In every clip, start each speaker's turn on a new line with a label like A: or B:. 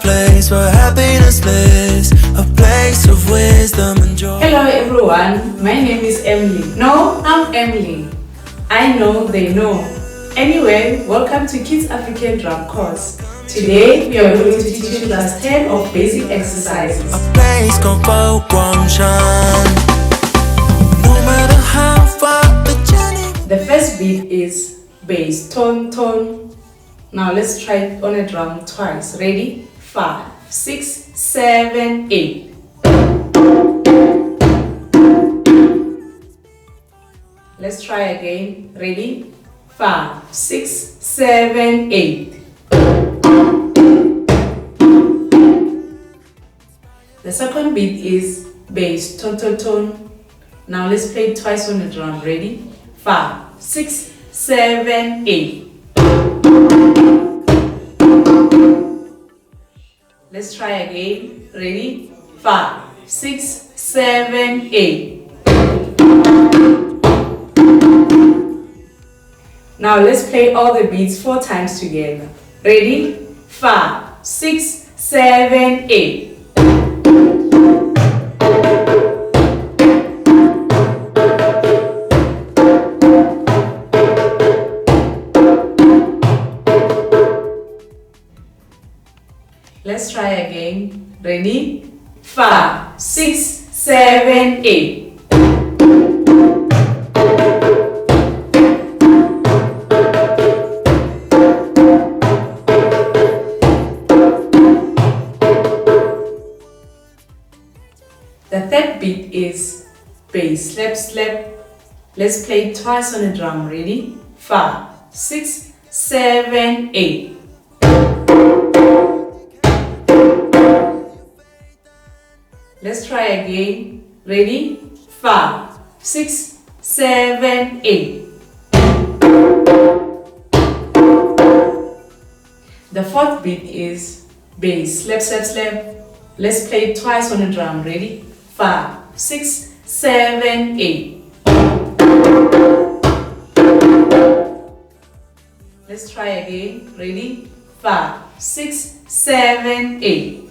A: place where happiness lives, a place of wisdom and joy.
B: Hello everyone, my name is Emily. No, I'm Emily. I know, they know. Anyway, welcome to Kids African Drum course. Today, we are going to teach you class 10 of basic exercises.
A: A place called Guangshan. No matter how far the journey.
B: The first beat is bass, tone, tone. Now let's try it on a drum twice. Ready? 5, 6, 7, 8. Let's try again. Ready? 5, 6, 7, 8. The second beat is bass, tone, tone, tone. Now let's play it twice on the drum. Ready? 5, 6, 7, 8. Let's try again. Ready? 5, 6, 7, 8. Now let's play all the beats 4 times together. Ready? 5, 6, 7, 8. Let's try again. Ready? 5, 6, 7, 8. The third beat is bass, slap, slap. Let's play it twice on the drum. Ready? 5, 6, 7, 8. Let's try again. Ready? 5, 6, 7, 8. The fourth beat is bass, slap, slap, slap. Let's play it twice on the drum. Ready? 5, 6, 7, 8. Let's try again. Ready? 5, 6, 7, 8.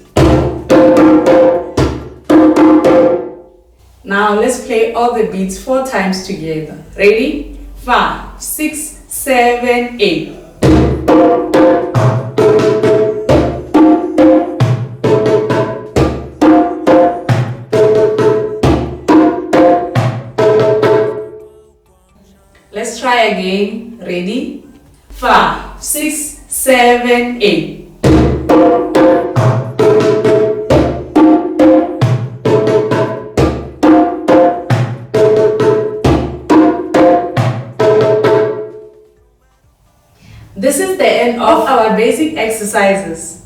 B: Now let's play all the beats 4 times together. Ready? 5, 6, 7, 8. Let's try again. Ready? 5, 6, 7, 8. This is the end of our basic exercises.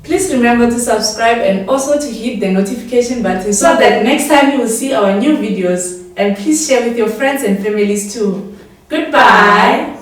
B: Please remember to subscribe and also to hit the notification button so that next time you will see our new videos, and please share with your friends and families too. Goodbye!